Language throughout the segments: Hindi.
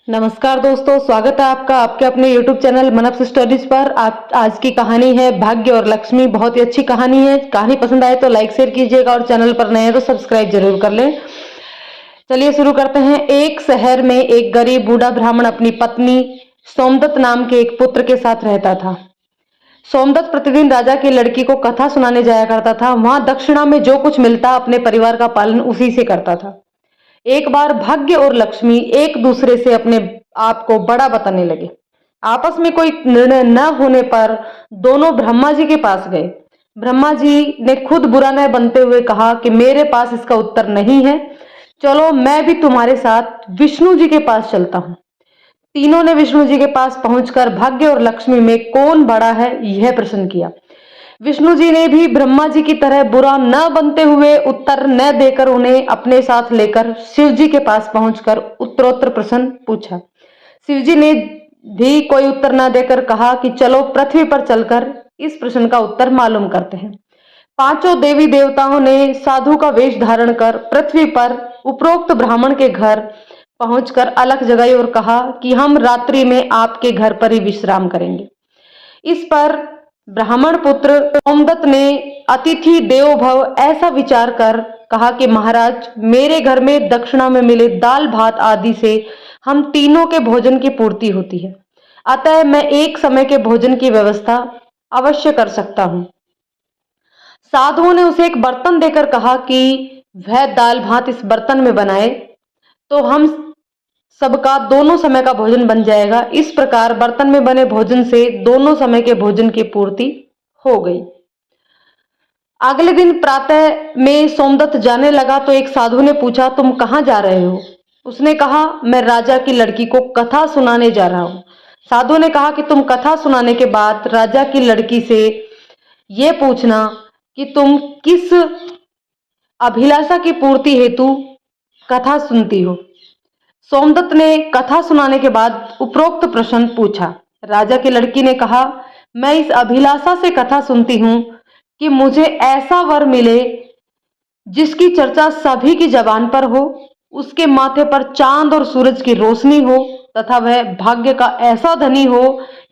नमस्कार दोस्तों, स्वागत है आपका आपके अपने YouTube चैनल मनप्स स्टोरीज पर। आज की कहानी है भाग्य और लक्ष्मी। बहुत ही अच्छी कहानी है। कहानी पसंद आए तो लाइक शेयर कीजिएगा और चैनल पर नए हैं तो सब्सक्राइब जरूर कर लें। चलिए शुरू करते हैं। एक शहर में एक गरीब बूढ़ा ब्राह्मण अपनी पत्नी सोमदत्त नाम के एक पुत्र के साथ रहता था। सोमदत्त प्रतिदिन राजा की लड़की को कथा सुनाने जाया करता था। वहां दक्षिणा में जो कुछ मिलता अपने परिवार का पालन उसी से करता था। एक बार भाग्य और लक्ष्मी एक दूसरे से अपने आप को बड़ा बताने लगे। आपस में कोई निर्णय न होने पर दोनों ब्रह्मा जी के पास गए। ब्रह्मा जी ने खुद बुरा न बनते हुए कहा कि मेरे पास इसका उत्तर नहीं है, चलो मैं भी तुम्हारे साथ विष्णु जी के पास चलता हूँ। तीनों ने विष्णु जी के पास पहुंचकर भाग्य और लक्ष्मी में कौन बड़ा है यह प्रश्न किया। विष्णु जी ने भी ब्रह्मा जी की तरह बुरा न बनते हुए उत्तर न देकर उन्हें अपने साथ लेकर शिव जी के पास पहुंचकर उत्तरोत्तर प्रश्न पूछा। शिव जी ने भी कोई उत्तर न देकर कहा कि चलो पृथ्वी पर चलकर इस प्रश्न का उत्तर मालूम करते हैं। पांचों देवी देवताओं ने साधु का वेश धारण कर पृथ्वी पर उपरोक्त ब्राह्मण के घर पहुंचकर अलख जगाई और कहा कि हम रात्रि में आपके घर पर ही विश्राम करेंगे। इस पर ब्राह्मण पुत्र सोमदत्त ने अतिथि देवो भव ऐसा विचार कर कहा कि महाराज, मेरे घर में दक्षिणा में मिले दाल भात आदि से हम तीनों के भोजन की पूर्ति होती है, अतः मैं एक समय के भोजन की व्यवस्था अवश्य कर सकता हूं। साधुओं ने उसे एक बर्तन देकर कहा कि वह दाल भात इस बर्तन में बनाए तो हम सबका दोनों समय का भोजन बन जाएगा। इस प्रकार बर्तन में बने भोजन से दोनों समय के भोजन की पूर्ति हो गई। अगले दिन प्रातः में सोमदत्त जाने लगा तो एक साधु ने पूछा, तुम कहाँ जा रहे हो? उसने कहा, मैं राजा की लड़की को कथा सुनाने जा रहा हूं। साधु ने कहा कि तुम कथा सुनाने के बाद राजा की लड़की से यह पूछना कि तुम किस अभिलाषा की पूर्ति हेतु कथा सुनती हो। सोमदत्त ने कथा सुनाने के बाद उपरोक्त प्रश्न पूछा। राजा की लड़की ने कहा, मैं इस अभिलाषा से कथा सुनती हूं कि मुझे ऐसा वर मिले जिसकी चर्चा सभी की जबान पर हो, उसके माथे पर चांद और सूरज की रोशनी हो तथा वह भाग्य का ऐसा धनी हो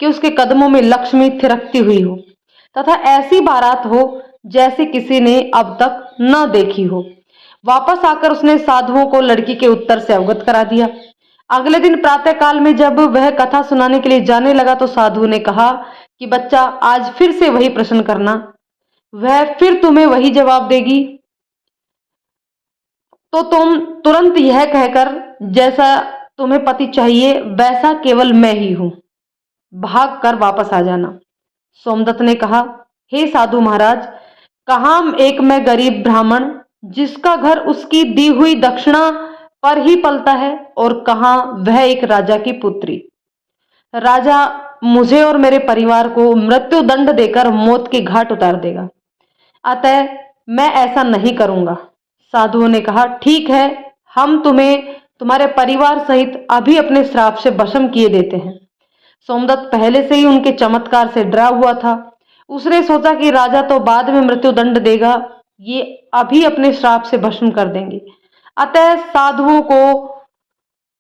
कि उसके कदमों में लक्ष्मी थिरकती हुई हो तथा ऐसी बारात हो जैसे किसी ने अब तक न देखी हो। वापस आकर उसने साधुओं को लड़की के उत्तर से अवगत करा दिया। अगले दिन प्रातः काल में जब वह कथा सुनाने के लिए जाने लगा तो साधु ने कहा कि बच्चा, आज फिर से वही प्रश्न करना, वह फिर तुम्हें वही जवाब देगी तो तुम तुरंत यह कहकर जैसा तुम्हें पति चाहिए वैसा केवल मैं ही हूं, भाग कर वापस आ जाना। सोमदत्त ने कहा, हे साधु महाराज, कहाँ एक मैं गरीब ब्राह्मण जिसका घर उसकी दी हुई दक्षिणा पर ही पलता है और कहाँ वह एक राजा की पुत्री। राजा मुझे और मेरे परिवार को मृत्यु दंड देकर मौत के घाट उतार देगा, अतः मैं ऐसा नहीं करूंगा। साधुओं ने कहा, ठीक है, हम तुम्हें तुम्हारे परिवार सहित अभी अपने श्राप से भस्म किए देते हैं। सोमदत्त पहले से ही उनके चमत्कार से डरा हुआ था। उसने सोचा कि राजा तो बाद में मृत्यु दंड देगा, ये अभी अपने श्राप से भस्म कर देंगे। अतः साधुओं को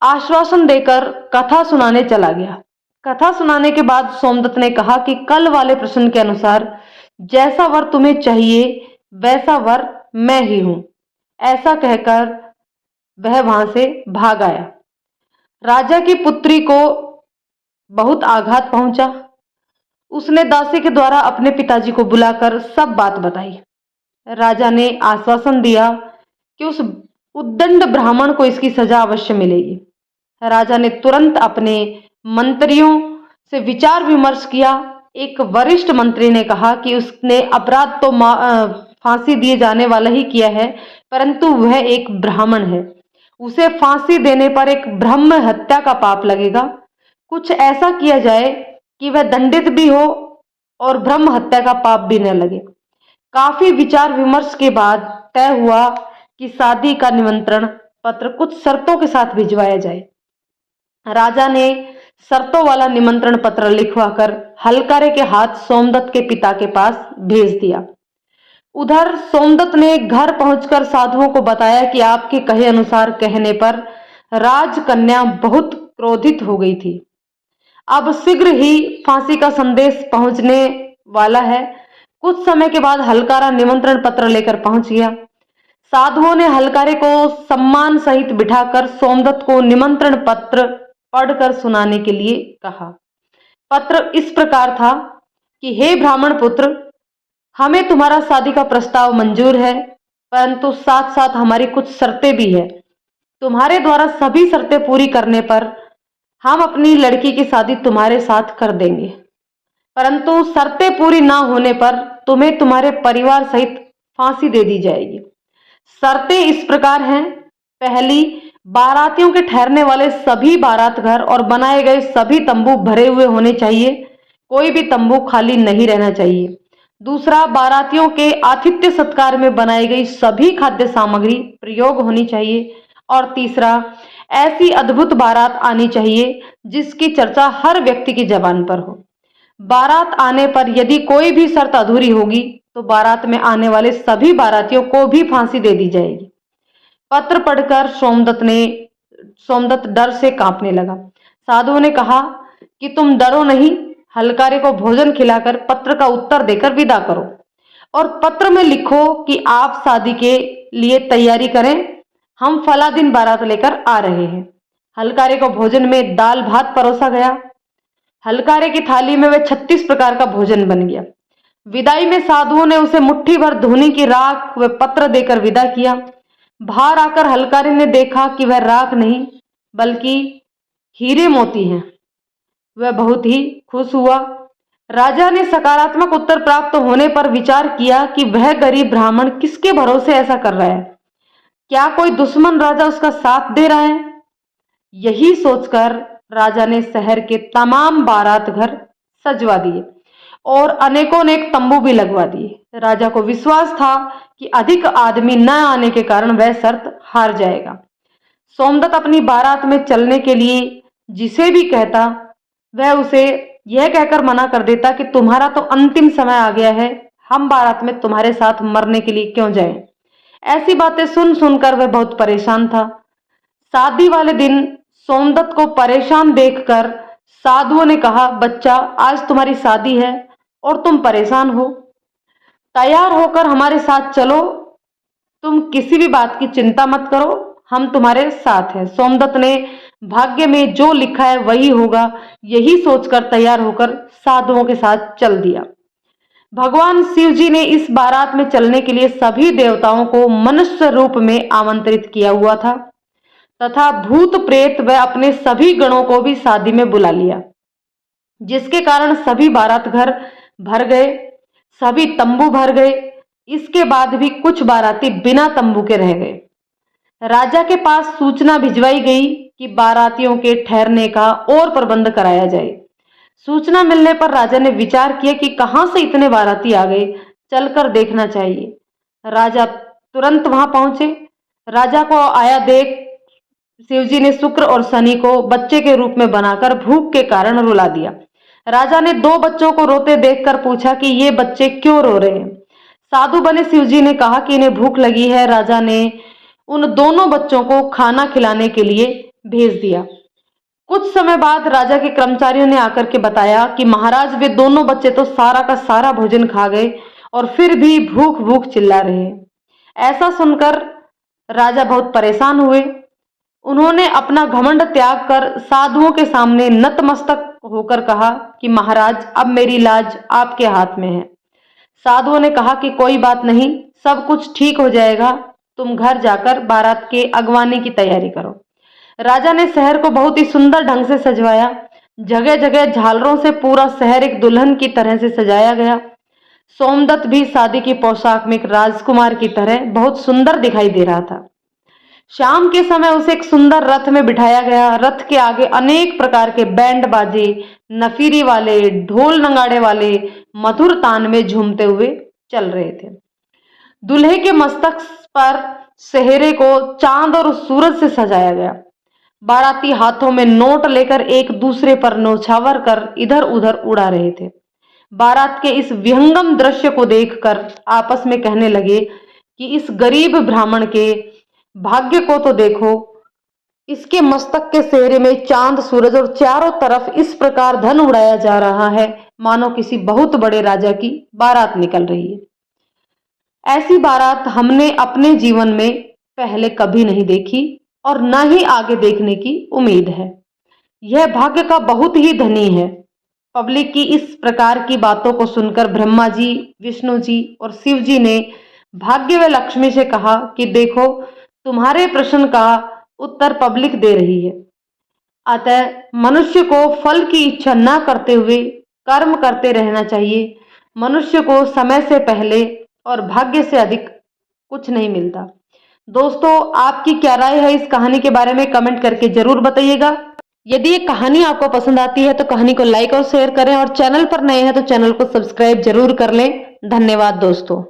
आश्वासन देकर कथा सुनाने चला गया। कथा सुनाने के बाद सोमदत्त ने कहा कि कल वाले प्रश्न के अनुसार जैसा वर तुम्हें चाहिए वैसा वर मैं ही हूं। ऐसा कहकर वह वहां से भाग आया। राजा की पुत्री को बहुत आघात पहुंचा। उसने दासी के द्वारा अपने पिताजी को बुलाकर सब बात बताई। राजा ने आश्वासन दिया कि उस उद्दंड ब्राह्मण को इसकी सजा अवश्य मिलेगी। राजा ने तुरंत अपने मंत्रियों से विचार विमर्श किया। एक वरिष्ठ मंत्री ने कहा कि उसने अपराध तो फांसी दिए जाने वाला ही किया है, परंतु वह एक ब्राह्मण है, उसे फांसी देने पर एक ब्रह्म हत्या का पाप लगेगा। कुछ ऐसा किया जाए कि वह दंडित भी हो और ब्रह्म हत्या का पाप भी न लगे। काफी विचार विमर्श के बाद तय हुआ कि शादी का निमंत्रण पत्र कुछ शर्तों के साथ भिजवाया जाए। राजा ने शर्तों वाला निमंत्रण पत्र लिखवाकर हलकारे के हाथ सोमदत्त के पिता के पास भेज दिया। उधर सोमदत्त ने घर पहुंचकर साधुओं को बताया कि आपके कहे अनुसार कहने पर राजकन्या बहुत क्रोधित हो गई थी। अब शीघ्र ही फांसी का संदेश पहुंचने वाला है। कुछ समय के बाद हलकारा निमंत्रण पत्र लेकर पहुंच गया। साधुओं ने हलकारे को सम्मान सहित बिठाकर सोमदत्त को निमंत्रण पत्र पढ़कर सुनाने के लिए कहा। पत्र इस प्रकार था कि हे ब्राह्मण पुत्र, हमें तुम्हारा शादी का प्रस्ताव मंजूर है, परंतु साथ साथ हमारी कुछ शर्तें भी है। तुम्हारे द्वारा सभी शर्तें पूरी करने पर हम अपनी लड़की की शादी तुम्हारे साथ कर देंगे, परंतु शर्तें पूरी ना होने पर तुम्हें तुम्हारे परिवार सहित फांसी दे दी जाएगी। शर्तें इस प्रकार हैं। पहली, बारातियों के ठहरने वाले सभी बारात घर और बनाए गए सभी तंबू भरे हुए होने चाहिए, कोई भी तंबू खाली नहीं रहना चाहिए। दूसरा, बारातियों के आतिथ्य सत्कार में बनाई गई सभी खाद्य सामग्री प्रयोग होनी चाहिए। और तीसरा, ऐसी अद्भुत बारात आनी चाहिए जिसकी चर्चा हर व्यक्ति की जबान पर हो। बारात आने पर यदि कोई भी शर्त अधूरी होगी तो बारात में आने वाले सभी बारातियों को भी फांसी दे दी जाएगी। पत्र पढ़कर सोमदत्त डर से कांपने लगा। साधुओं ने कहा कि तुम डरो नहीं, हलकारे को भोजन खिलाकर पत्र का उत्तर देकर विदा करो और पत्र में लिखो कि आप शादी के लिए तैयारी करें, हम फला दिन बारात लेकर आ रहे हैं। हलकारे को भोजन में दाल भात परोसा गया। हलकारे की थाली में वह 36 प्रकार का भोजन बन गया। विदाई में साधुओं ने उसे मुट्ठी भर धूनी की राख व पत्र देकर विदा किया। बाहर आकर हलकारे ने देखा कि वह राख नहीं बल्कि हीरे मोती हैं। वह बहुत ही खुश हुआ। राजा ने सकारात्मक उत्तर प्राप्त होने पर विचार किया कि वह गरीब ब्राह्मण किसके भरोसे ऐसा कर रहा है, क्या कोई दुश्मन राजा उसका साथ दे रहा है। यही सोचकर राजा ने शहर के तमाम बारात घर सजवा दिए और अनेकों अनेक तंबू भी लगवा दिए। राजा को विश्वास था कि अधिक आदमी न आने के कारण वह शर्त हार जाएगा। सोमदत्त अपनी बारात में चलने के लिए जिसे भी कहता वह उसे यह कहकर मना कर देता कि तुम्हारा तो अंतिम समय आ गया है, हम बारात में तुम्हारे साथ मरने के लिए क्यों जाएं। ऐसी बातें सुन सुनकर वह बहुत परेशान था। शादी वाले दिन सोमदत्त को परेशान देखकर साधुओं ने कहा, बच्चा, आज तुम्हारी शादी है और तुम परेशान हो, तैयार होकर हमारे साथ चलो, तुम किसी भी बात की चिंता मत करो, हम तुम्हारे साथ हैं। सोमदत्त ने भाग्य में जो लिखा है वही होगा, यही सोचकर तैयार होकर साधुओं के साथ चल दिया। भगवान शिव जी ने इस बारात में चलने के लिए सभी देवताओं को मनुष्य रूप में आमंत्रित किया हुआ था तथा भूत प्रेत व अपने सभी गणों को भी शादी में बुला लिया, जिसके कारण सभी बारात घर भर गए, सभी तंबू भर गए। इसके बाद भी कुछ बाराती बिना तंबू के रह गए। राजा के पास सूचना भिजवाई गई कि बारातियों के ठहरने का और प्रबंध कराया जाए। सूचना मिलने पर राजा ने विचार किया कि कहां से इतने बाराती आ गए, चलकर देखना चाहिए। राजा तुरंत वहां पहुंचे। राजा को आया देख शिवजी ने शुक्र और शनि को बच्चे के रूप में बनाकर भूख के कारण रुला दिया। राजा ने 2 बच्चों को रोते देखकर पूछा कि ये बच्चे क्यों रो रहे हैं। साधु बने शिवजी ने कहा कि इन्हें भूख लगी है। राजा ने उन दोनों बच्चों को खाना खिलाने के लिए भेज दिया। कुछ समय बाद राजा के कर्मचारियों ने आकर के बताया कि महाराज, वे दोनों बच्चे तो सारा का सारा भोजन खा गए और फिर भी भूख भूख चिल्ला रहे हैं। ऐसा सुनकर राजा बहुत परेशान हुए। उन्होंने अपना घमंड त्याग कर साधुओं के सामने नतमस्तक होकर कहा कि महाराज, अब मेरी लाज आपके हाथ में है। साधुओं ने कहा कि कोई बात नहीं, सब कुछ ठीक हो जाएगा, तुम घर जाकर बारात के अगवानी की तैयारी करो। राजा ने शहर को बहुत ही सुंदर ढंग से सजवाया। जगह जगह झालरों से पूरा शहर एक दुल्हन की तरह से सजाया गया। सोमदत्त भी शादी की पोशाक में एक राजकुमार की तरह बहुत सुंदर दिखाई दे रहा था। शाम के समय उसे एक सुंदर रथ में बिठाया गया। रथ के आगे अनेक प्रकार के बैंड बाजे, नफीरी वाले, ढोल नगाड़े वाले मधुर तान में झूमते हुए चल रहे थे। दूल्हे के मस्तक पर सेहरे को चांद और सूरज से सजाया गया। बाराती हाथों में नोट लेकर एक दूसरे पर नौछावर कर इधर उधर उड़ा रहे थे। बारात के इस विहंगम दृश्य को देखकर आपस में कहने लगे कि इस गरीब ब्राह्मण के भाग्य को तो देखो, इसके मस्तक के सेहरे में चांद सूरज और चारों तरफ इस प्रकार धन उड़ाया जा रहा है मानो किसी बहुत बड़े राजा की बारात निकल रही है। ऐसी बारात हमने अपने जीवन में पहले कभी नहीं देखी और न ही आगे देखने की उम्मीद है। यह भाग्य का बहुत ही धनी है। पब्लिक की इस प्रकार की बातों को सुनकर ब्रह्मा जी, विष्णु जी और शिव जी ने भाग्य व लक्ष्मी से कहा कि देखो, तुम्हारे प्रश्न का उत्तर पब्लिक दे रही है। अतः मनुष्य को फल की इच्छा न करते हुए कर्म करते रहना चाहिए। मनुष्य को समय से पहले और भाग्य से अधिक कुछ नहीं मिलता। दोस्तों, आपकी क्या राय है इस कहानी के बारे में कमेंट करके जरूर बताइएगा। यदि ये कहानी आपको पसंद आती है तो कहानी को लाइक और शेयर करें और चैनल पर नए हैं तो चैनल को सब्सक्राइब जरूर कर लें। धन्यवाद दोस्तों।